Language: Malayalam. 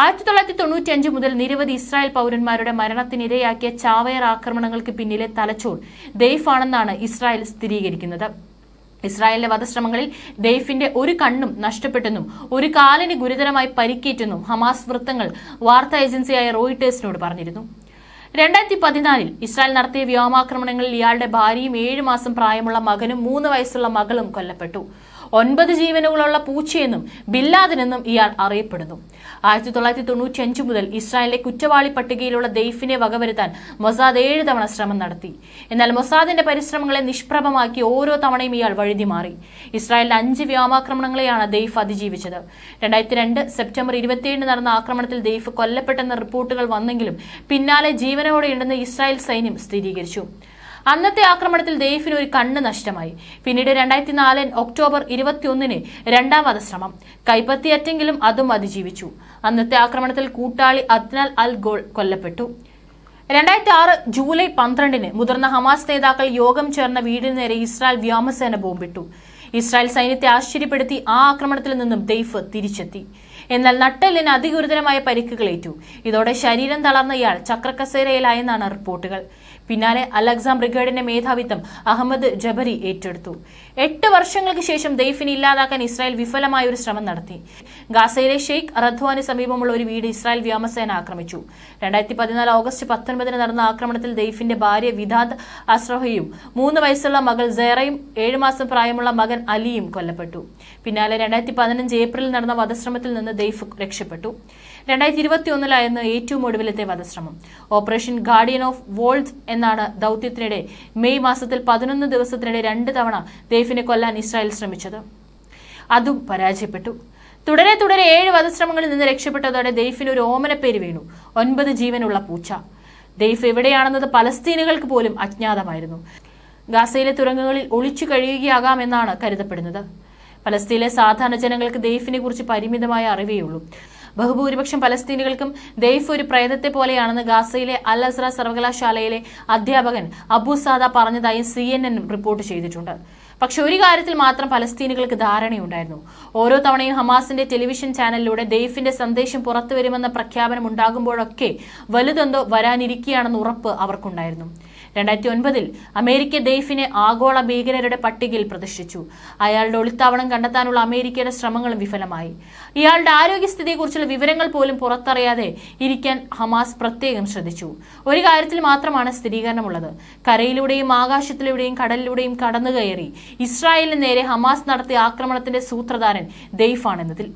1995 മുതൽ നിരവധി ഇസ്രായേൽ പൗരന്മാരുടെ മരണത്തിനിരയാക്കിയ ചാവേർ ആക്രമണങ്ങൾക്ക് പിന്നിലെ തലച്ചോർ ദെയ്ഫ് ആണെന്നാണ് ഇസ്രായേൽ സ്ഥിരീകരിക്കുന്നത്. ഇസ്രായേലിലെ വധശ്രമങ്ങളിൽ ദെയ്ഫിന്റെ ഒരു കണ്ണും നഷ്ടപ്പെട്ടെന്നും ഒരു കാലിന് ഗുരുതരമായി പരിക്കേറ്റെന്നും ഹമാസ് വൃത്തങ്ങൾ വാർത്താ ഏജൻസിയായ റോയിട്ടേഴ്സിനോട് പറഞ്ഞിരുന്നു. 2014 ഇസ്രായേൽ നടത്തിയ വ്യോമാക്രമണങ്ങളിൽ ഇയാളുടെ ഭാര്യയും 7 മാസം പ്രായമുള്ള മകനും 3 വയസ്സുള്ള മകളും കൊല്ലപ്പെട്ടു. 9 ജീവനുകളുള്ള പൂച്ചയെന്നും ബില്ലാദിനെന്നും ഇയാൾ അറിയപ്പെടുന്നു. 1995 മുതൽ ഇസ്രായേലിലെ കുറ്റവാളി പട്ടികയിലുള്ള ദെയ്ഫിനെ വകവരുത്താൻ മൊസാദ് 7 തവണ ശ്രമം നടത്തി. എന്നാൽ മൊസാദിന്റെ പരിശ്രമങ്ങളെ നിഷ്പ്രഭമാക്കി ഓരോ തവണയും ഇയാൾ വഴുതി മാറി. ഇസ്രായേലിലെ 5 വ്യോമാക്രമണങ്ങളെയാണ് ദെയ്ഫ് അതിജീവിച്ചത്. 2002 സെപ്റ്റംബർ 27 നടന്ന ആക്രമണത്തിൽ ദെയ്ഫ് കൊല്ലപ്പെട്ടെന്ന റിപ്പോർട്ടുകൾ വന്നെങ്കിലും പിന്നാലെ ജീവനോടെയുണ്ടെന്ന് ഇസ്രായേൽ സൈന്യം സ്ഥിരീകരിച്ചു. അന്നത്തെ ആക്രമണത്തിൽ ദെയ്ഫിന് ഒരു കണ്ണ് നഷ്ടമായി. പിന്നീട് 2004 ഒക്ടോബർ 21 രണ്ടാം വധശ്രമം കൈപ്പത്തിയറ്റെങ്കിലും അതും അതിജീവിച്ചു. അന്നത്തെ ആക്രമണത്തിൽ കൂട്ടാളി അദ്നാൽ അൽ ഗോൾ കൊല്ലപ്പെട്ടു. 2006 ജൂലൈ 12 മുതിർന്ന ഹമാസ് നേതാക്കൾ യോഗം ചേർന്ന വീടിന് നേരെ ഇസ്രായേൽ വ്യോമസേന ബോംബിട്ടു. ഇസ്രായേൽ സൈന്യത്തെ ആശ്ചര്യപ്പെടുത്തി ആ ആക്രമണത്തിൽ നിന്നും ദെയ്ഫ് തിരിച്ചെത്തി. എന്നാൽ നട്ടെല്ലിന് അതിഗുരുതരമായ പരിക്കുകളേറ്റു. ഇതോടെ ശരീരം തളർന്ന ഇയാൾ ചക്രക്കസേരയിലായെന്നാണ് റിപ്പോർട്ടുകൾ. പിന്നാലെ അൽ-അഖ്സാം ബ്രിഗേഡിന്റെ മേധാവിത്വം അഹമ്മദ് ജബരി ഏറ്റെടുത്തു. 8 വർഷങ്ങൾക്ക് ശേഷം ദെയ്ഫിനെ ഇല്ലാതാക്കാൻ ഇസ്രായേൽ വിഫലമായ ഒരു ശ്രമം നടത്തി. ഗാസയിലെ ഷെയ്ഖ് റദ്വാന് സമീപമുള്ള ഒരു വീട് ഇസ്രായേൽ വ്യോമസേന ആക്രമിച്ചു. 2014 ഓഗസ്റ്റ് 19 നടന്ന ആക്രമണത്തിൽ ദെയ്ഫിന്റെ ഭാര്യ വിദാദ് അസ്രോഹയും 3 വയസ്സുള്ള മകൾ സേറയും 7 മാസം പ്രായമുള്ള മകൻ അലിയും കൊല്ലപ്പെട്ടു. പിന്നാലെ 2015 ഏപ്രിലിൽ നടന്ന വധശ്രമത്തിൽ നിന്ന് ദെയ്ഫ് രക്ഷപ്പെട്ടു. 2021 ഏറ്റവും ഒടുവിലത്തെ വധശ്രമം. ഓപ്പറേഷൻ ഗാർഡിയൻ ഓഫ് വോൾസ് എന്നാണ് ദൌത്യത്തിനിടെ മെയ് മാസത്തിൽ 11 ദിവസത്തിനിടെ 2 തവണ ദെയ്ഫിനെ കൊല്ലാൻ ഇസ്രായേൽ ശ്രമിച്ചത്. അതും പരാജയപ്പെട്ടു. തുടരെ 7 വധശ്രമങ്ങളിൽ നിന്ന് രക്ഷപ്പെട്ടതോടെ ദെയ്ഫിന് ഒരു ഓമനപ്പേര് വീണു: 9 ജീവനുള്ള പൂച്ച. ദെയ്ഫ് എവിടെയാണെന്നത് പലസ്തീനുകൾക്ക് പോലും അജ്ഞാതമായിരുന്നു. ഗാസയിലെ തുരങ്കങ്ങളിൽ ഒളിച്ചു കഴിയുകയാകാമെന്നാണ് കരുതപ്പെടുന്നത്. പലസ്തീനിലെ സാധാരണ ജനങ്ങൾക്ക് ദെയ്ഫിനെ കുറിച്ച് പരിമിതമായ അറിവേയുള്ളൂ. ബഹുഭൂരിപക്ഷം പലസ്തീനികൾക്കും ദെയ്ഫ് ഒരു പ്രേതത്തെ പോലെയാണെന്ന് ഗാസയിലെ അൽ അസ്ര സർവകലാശാലയിലെ അധ്യാപകൻ അബു സാദ പറഞ്ഞതായി CNN റിപ്പോർട്ട് ചെയ്തിട്ടുണ്ട്. പക്ഷെ ഒരു കാര്യത്തിൽ മാത്രം പലസ്തീനികൾക്ക് ധാരണയുണ്ടായിരുന്നു. ഓരോ തവണയും ഹമാസിന്റെ ടെലിവിഷൻ ചാനലിലൂടെ ദെയ്ഫിന്റെ സന്ദേശം പുറത്തുവരുമെന്ന പ്രഖ്യാപനം ഉണ്ടാകുമ്പോഴൊക്കെ വലുതെന്തോ വരാനിരിക്കുകയാണെന്ന് ഉറപ്പ് അവർക്കുണ്ടായിരുന്നു. 2009 അമേരിക്ക ദെയ്ഫിനെ ആഗോള ഭീകരരുടെ പട്ടികയിൽ പ്രതിഷ്ഠിച്ചു. അയാളുടെ ഒളിത്താവളം കണ്ടെത്താനുള്ള അമേരിക്കയുടെ ശ്രമങ്ങളും വിഫലമായി. ഇയാളുടെ ആരോഗ്യസ്ഥിതിയെക്കുറിച്ചുള്ള വിവരങ്ങൾ പോലും പുറത്തറിയാതെ ഇരിക്കാൻ ഹമാസ് പ്രത്യേകം ശ്രദ്ധിച്ചു. ഒരു കാര്യത്തിൽ മാത്രമാണ് സ്ഥിരീകരണമുള്ളത്: കരയിലൂടെയും ആകാശത്തിലൂടെയും കടലിലൂടെയും കടന്നുകയറി ഇസ്രായേലിന് നേരെ ഹമാസ് നടത്തിയ ആക്രമണത്തിന്റെ സൂത്രധാരൻ ദെയ്ഫ് ആണെന്നതിൽ.